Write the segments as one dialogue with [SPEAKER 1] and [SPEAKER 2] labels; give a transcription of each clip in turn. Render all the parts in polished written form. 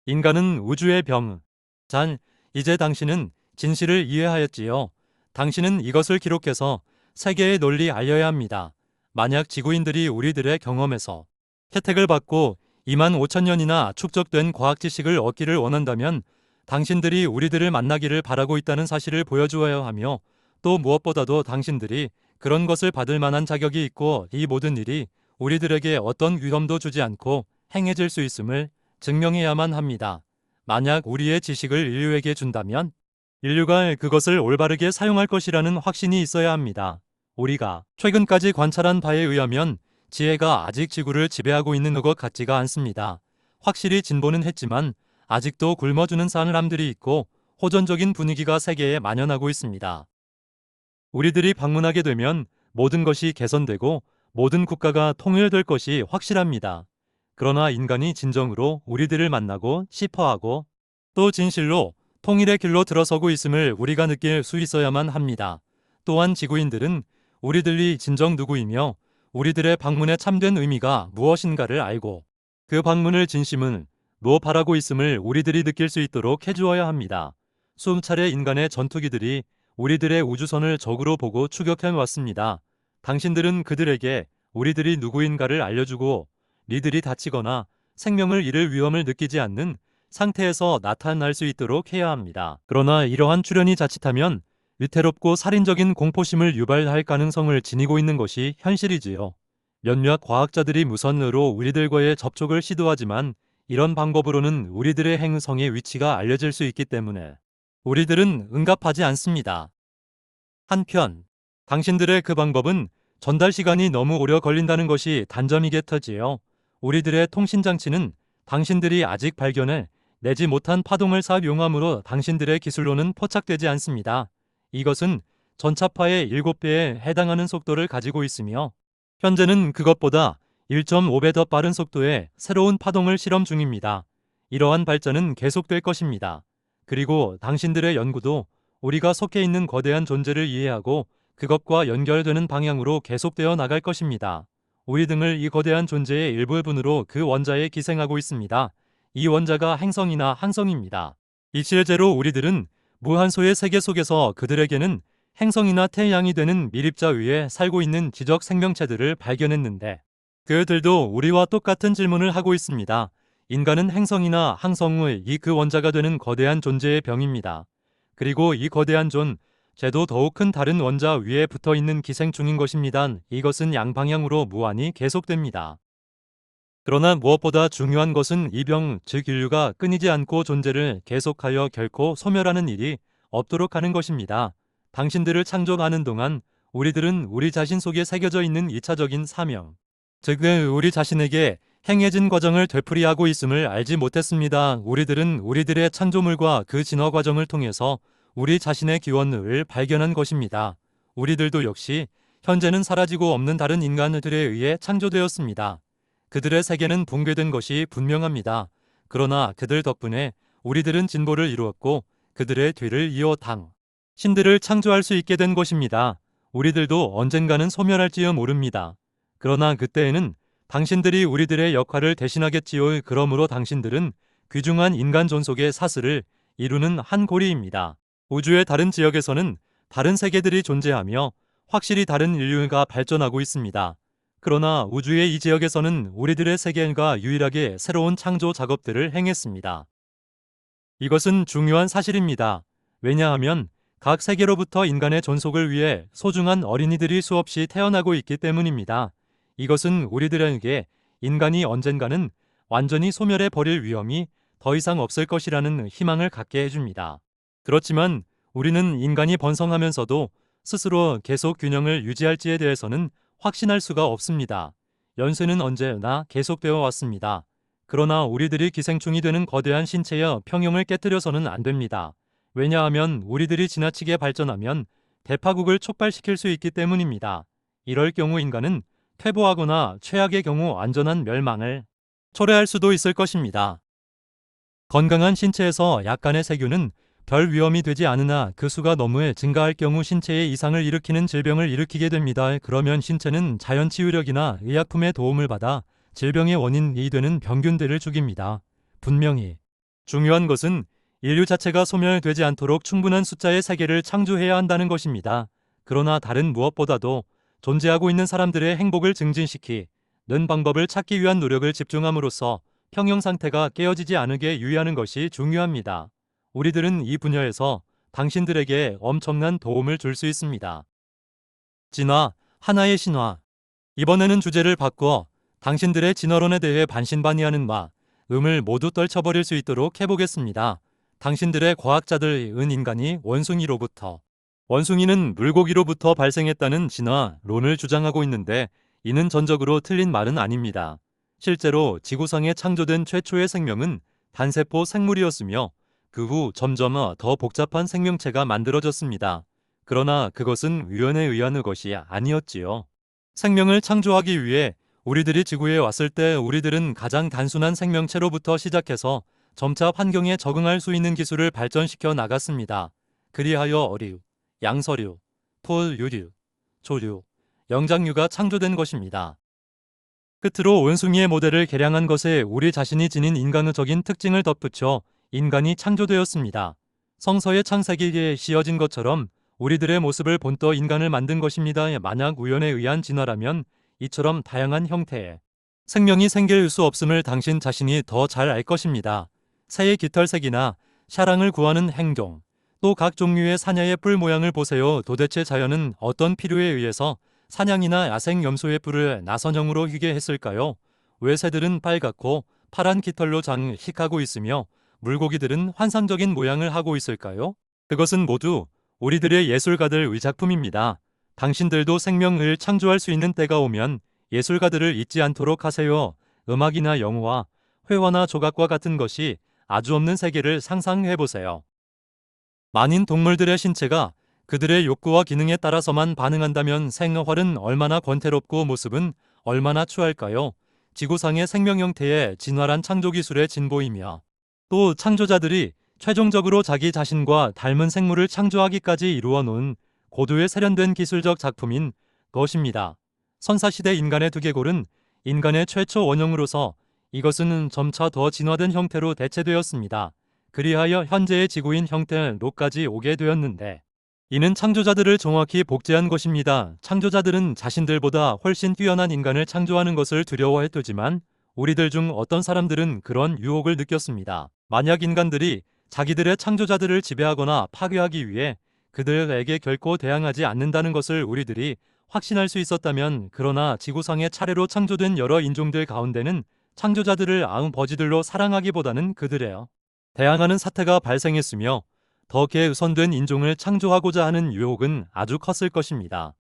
[SPEAKER 1] 인간은 우주의 병. 잔, 이제 당신은 진실을 이해하였지요. 당신은 이것을 기록해서 세계에 널리 알려야 합니다. 만약 지구인들이 우리들의 경험에서 혜택을 받고 2만 5천 년이나 축적된 과학 지식을 얻기를 원한다면 당신들이 우리들을 만나기를 바라고 있다는 사실을 보여주어야 하며, 또 무엇보다도 당신들이 그런 것을 받을 만한 자격이 있고 이 모든 일이 우리들에게 어떤 위험도 주지 않고 행해질 수 있음을 증명해야만 합니다. 만약 우리의 지식을 인류에게 준다면 인류가 그것을 올바르게 사용할 것이라는 확신이 있어야 합니다. 우리가 최근까지 관찰한 바에 의하면 지혜가 아직 지구를 지배하고 있는 것 같지가 않습니다. 확실히 진보는 했지만 아직도 굶어주는 사람들이 있고 호전적인 분위기가 세계에 만연하고 있습니다. 우리들이 방문하게 되면 모든 것이 개선되고 모든 국가가 통일될 것이 확실합니다. 그러나 인간이 진정으로 우리들을 만나고 싶어하고 또 진실로 통일의 길로 들어서고 있음을 우리가 느낄 수 있어야만 합니다. 또한 지구인들은 우리들이 진정 누구이며 우리들의 방문의 참된 의미가 무엇인가를 알고 그 방문을 진심은 뭐 바라고 있음을 우리들이 느낄 수 있도록 해주어야 합니다. 수차례 인간의 전투기들이 우리들의 우주선을 적으로 보고 추격해 왔습니다. 당신들은 그들에게 우리들이 누구인가를 알려주고 니들이 다치거나 생명을 잃을 위험을 느끼지 않는 상태에서 나타날 수 있도록 해야 합니다. 그러나 이러한 출현이 자칫하면 위태롭고 살인적인 공포심을 유발할 가능성을 지니고 있는 것이 현실이지요. 몇몇 과학자들이 무선으로 우리들과의 접촉을 시도하지만 이런 방법으로는 우리들의 행성의 위치가 알려질 수 있기 때문에 우리들은 응답하지 않습니다. 한편 당신들의 그 방법은 전달 시간이 너무 오래 걸린다는 것이 단점이겠터지요. 우리들의 통신장치는 당신들이 아직 발견해 내지 못한 파동을 사용함으로 당신들의 기술로는 포착되지 않습니다. 이것은 전차파의 7배에 해당하는 속도를 가지고 있으며 현재는 그것보다 1.5배 더 빠른 속도의 새로운 파동을 실험 중입니다. 이러한 발전은 계속될 것입니다. 그리고 당신들의 연구도 우리가 속해 있는 거대한 존재를 이해하고 그것과 연결되는 방향으로 계속되어 나갈 것입니다. 우리 등을 이 거대한 존재의 일부분으로 그 원자에 기생하고 있습니다. 이 원자가 행성이나 항성입니다. 이 실제로 우리들은 무한소의 세계 속에서 그들에게는 행성이나 태양이 되는 미립자 위에 살고 있는 지적 생명체들을 발견했는데 그들도 우리와 똑같은 질문을 하고 있습니다. 인간은 행성이나 항성의 이 그 원자가 되는 거대한 존재의 병입니다. 그리고 이 거대한 존재도 더욱 큰 다른 원자 위에 붙어 있는 기생충인 것입니다. 이것은 양방향으로 무한히 계속됩니다. 그러나 무엇보다 중요한 것은 이 병, 즉 인류가 끊이지 않고 존재를 계속하여 결코 소멸하는 일이 없도록 하는 것입니다. 당신들을 창조하는 동안 우리들은 우리 자신 속에 새겨져 있는 2차적인 사명, 즉 우리 자신에게 행해진 과정을 되풀이하고 있음을 알지 못했습니다. 우리들은 우리들의 창조물과 그 진화 과정을 통해서 우리 자신의 기원을 발견한 것입니다. 우리들도 역시 현재는 사라지고 없는 다른 인간들에 의해 창조되었습니다. 그들의 세계는 붕괴된 것이 분명합니다. 그러나 그들 덕분에 우리들은 진보를 이루었고 그들의 뒤를 이어 신들을 창조할 수 있게 된 것입니다. 우리들도 언젠가는 소멸할지요 모릅니다. 그러나 그때에는 당신들이 우리들의 역할을 대신하겠지요. 그러므로 당신들은 귀중한 인간 존속의 사슬을 이루는 한 고리입니다. 우주의 다른 지역에서는 다른 세계들이 존재하며 확실히 다른 인류가 발전하고 있습니다. 그러나 우주의 이 지역에서는 우리들의 세계가 유일하게 새로운 창조 작업들을 행했습니다. 이것은 중요한 사실입니다. 왜냐하면 각 세계로부터 인간의 존속을 위해 소중한 어린이들이 수없이 태어나고 있기 때문입니다. 이것은 우리들에게 인간이 언젠가는 완전히 소멸해 버릴 위험이 더 이상 없을 것이라는 희망을 갖게 해줍니다. 그렇지만 우리는 인간이 번성하면서도 스스로 계속 균형을 유지할지에 대해서는 확신할 수가 없습니다. 연쇄는 언제나 계속되어 왔습니다. 그러나 우리들이 기생충이 되는 거대한 신체의 평형을 깨뜨려서는 안 됩니다. 왜냐하면 우리들이 지나치게 발전하면 대파국을 촉발시킬 수 있기 때문입니다. 이럴 경우 인간은 퇴보하거나 최악의 경우 완전한 멸망을 초래할 수도 있을 것입니다. 건강한 신체에서 약간의 세균은 별 위험이 되지 않으나 그 수가 너무 증가할 경우 신체에 이상을 일으키는 질병을 일으키게 됩니다. 그러면 신체는 자연치유력이나 의약품의 도움을 받아 질병의 원인이 되는 병균들을 죽입니다. 분명히 중요한 것은 인류 자체가 소멸되지 않도록 충분한 숫자의 세계를 창조해야 한다는 것입니다. 그러나 다른 무엇보다도 존재하고 있는 사람들의 행복을 증진시키는 방법을 찾기 위한 노력을 집중함으로써 평형 상태가 깨어지지 않게 유의하는 것이 중요합니다. 우리들은 이 분야에서 당신들에게 엄청난 도움을 줄 수 있습니다. 진화, 하나의 신화. 이번에는 주제를 바꿔 당신들의 진화론에 대해 반신반의하는 음을 모두 떨쳐버릴 수 있도록 해보겠습니다. 당신들의 과학자들은 인간이 원숭이는 물고기로부터 발생했다는 진화론을 주장하고 있는데 이는 전적으로 틀린 말은 아닙니다. 실제로 지구상에 창조된 최초의 생명은 단세포 생물이었으며 그 후 점점 더 복잡한 생명체가 만들어졌습니다. 그러나 그것은 우연에 의한 것이 아니었지요. 생명을 창조하기 위해 우리들이 지구에 왔을 때 우리들은 가장 단순한 생명체로부터 시작해서 점차 환경에 적응할 수 있는 기술을 발전시켜 나갔습니다. 그리하여 어류, 양서류, 포유류, 조류, 영장류가 창조된 것입니다. 끝으로 원숭이의 모델을 개량한 것에 우리 자신이 지닌 인간의적인 특징을 덧붙여 인간이 창조되었습니다. 성서의 창세기에 씌어진 것처럼 우리들의 모습을 본떠 인간을 만든 것입니다. 만약 우연에 의한 진화라면 이처럼 다양한 형태의 생명이 생길 수 없음을 당신 자신이 더 잘 알 것입니다. 새의 깃털색이나 샤랑을 구하는 행동, 또 각 종류의 사냐의 뿔 모양을 보세요. 도대체 자연은 어떤 필요에 의해서 사냥이나 야생 염소의 뿔을 나선형으로 휘게 했을까요? 왜 새들은 빨갛고 파란 깃털로 장식하고 있으며 물고기들은 환상적인 모양을 하고 있을까요? 그것은 모두 우리들의 예술가들의 작품입니다. 당신들도 생명을 창조할 수 있는 때가 오면 예술가들을 잊지 않도록 하세요. 음악이나 영화, 회화나 조각과 같은 것이 아주 없는 세계를 상상해보세요. 만인 동물들의 신체가 그들의 욕구와 기능에 따라서만 반응한다면 생활은 얼마나 권태롭고 모습은 얼마나 추할까요? 지구상의 생명 형태의 진화란 창조기술의 진보이며 또 창조자들이 최종적으로 자기 자신과 닮은 생물을 창조하기까지 이루어 놓은 고도의 세련된 기술적 작품인 것입니다. 선사시대 인간의 두개골은 인간의 최초 원형으로서 이것은 점차 더 진화된 형태로 대체되었습니다. 그리하여 현재의 지구인 형태로까지 오게 되었는데 이는 창조자들을 정확히 복제한 것입니다. 창조자들은 자신들보다 훨씬 뛰어난 인간을 창조하는 것을 두려워했지만 우리들 중 어떤 사람들은 그런 유혹을 느꼈습니다. 만약 인간들이 자기들의 창조자들을 지배하거나 파괴하기 위해 그들에게 결코 대항하지 않는다는 것을 우리들이 확신할 수 있었다면, 그러나 지구상에 차례로 창조된 여러 인종들 가운데는 창조자들을 아웅버지들로 사랑하기보다는 그들에요 대항하는 사태가 발생했으며 더 개선된 인종을 창조하고자 하는 유혹은 아주 컸을 것입니다.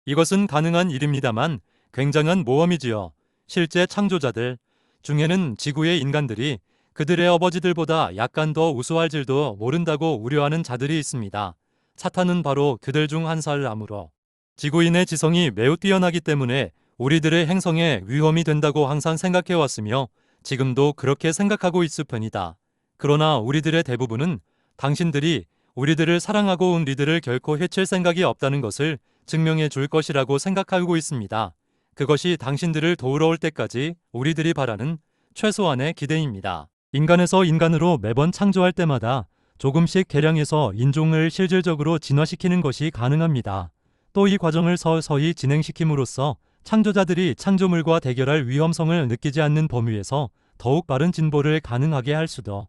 [SPEAKER 1] 이것은 가능한 일입니다만 굉장한 모험이지요. 실제 창조자들 중에는 지구의 인간들이 그들의 아버지들보다 약간 더 우수할 줄도 모른다고 우려하는 자들이 있습니다. 사탄은 바로 그들 중 한 사람으로 지구인의 지성이 매우 뛰어나기 때문에 우리들의 행성에 위험이 된다고 항상 생각해왔으며 지금도 그렇게 생각하고 있을 뿐이다. 그러나 우리들의 대부분은 당신들이 우리들을 사랑하고 우리들을 결코 해칠 생각이 없다는 것을 증명해 줄 것이라고 생각하고 있습니다. 그것이 당신들을 도우러 올 때까지 우리들이 바라는 최소한의 기대입니다. 인간에서 인간으로 매번 창조할 때마다 조금씩 개량해서 인종을 실질적으로 진화시키는 것이 가능합니다. 또 이 과정을 서서히 진행시킴으로써 창조자들이 창조물과 대결할 위험성을 느끼지 않는 범위에서 더욱 빠른 진보를 가능하게 할 수도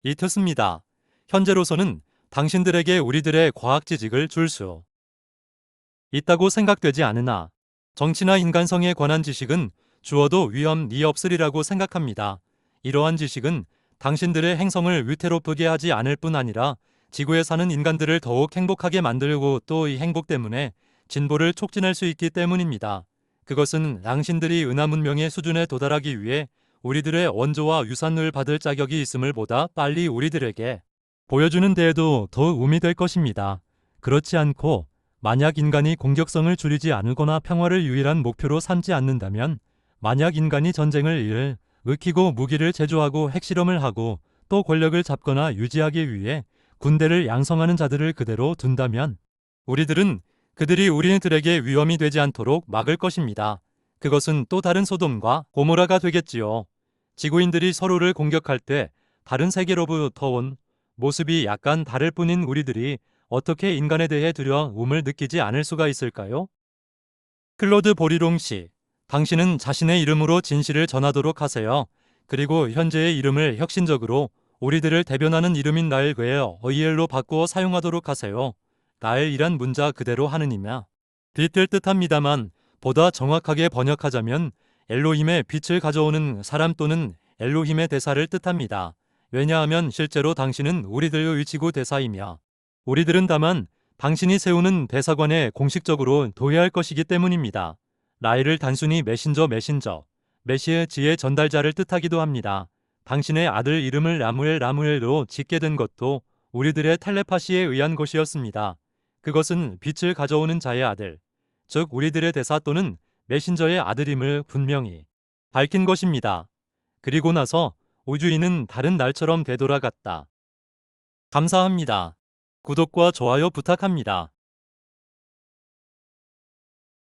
[SPEAKER 1] 있습니다. 현재로서는 당신들에게 우리들의 과학 지식을 줄 수 있다고 생각되지 않으나 정치나 인간성에 관한 지식은 주어도 위험이 없으리라고 생각합니다. 이러한 지식은 당신들의 행성을 위태롭게 하지 않을 뿐 아니라 지구에 사는 인간들을 더욱 행복하게 만들고 또 이 행복 때문에 진보를 촉진할 수 있기 때문입니다. 그것은 당신들이 은하 문명의 수준에 도달하기 위해 우리들의 원조와 유산을 받을 자격이 있음을 보다 빨리 우리들에게 보여주는 데에도 더 도움이 될 것입니다. 그렇지 않고 만약 인간이 공격성을 줄이지 않거나 평화를 유일한 목표로 삼지 않는다면, 만약 인간이 전쟁을 일으키고 무기를 제조하고 핵실험을 하고 또 권력을 잡거나 유지하기 위해 군대를 양성하는 자들을 그대로 둔다면 우리들은 그들이 우리들에게 위험이 되지 않도록 막을 것입니다. 그것은 또 다른 소돔과 고모라가 되겠지요. 지구인들이 서로를 공격할 때 다른 세계로부터 온 모습이 약간 다를 뿐인 우리들이 어떻게 인간에 대해 두려움을 느끼지 않을 수가 있을까요? 클로드 보리롱 씨, 당신은 자신의 이름으로 진실을 전하도록 하세요. 그리고 현재의 이름을 혁신적으로 우리들을 대변하는 이름인 나엘 외에 어이엘로 바꾸어 사용하도록 하세요. 나엘이란 문자 그대로 하느님이야. 빛을 뜻합니다만 보다 정확하게 번역하자면 엘로힘의 빛을 가져오는 사람 또는 엘로힘의 대사를 뜻합니다. 왜냐하면 실제로 당신은 우리들의 지구 대사이며 우리들은 다만 당신이 세우는 대사관에 공식적으로 도회할 것이기 때문입니다. 라엘을 단순히 메시의 지혜 전달자를 뜻하기도 합니다. 당신의 아들 이름을 라무엘로 짓게 된 것도 우리들의 텔레파시에 의한 것이었습니다. 그것은 빛을 가져오는 자의 아들, 즉 우리들의 대사 또는 메신저의 아들임을 분명히 밝힌 것입니다. 그리고 나서 우주인은 다른 날처럼 되돌아갔다. 감사합니다. 구독과 좋아요 부탁합니다.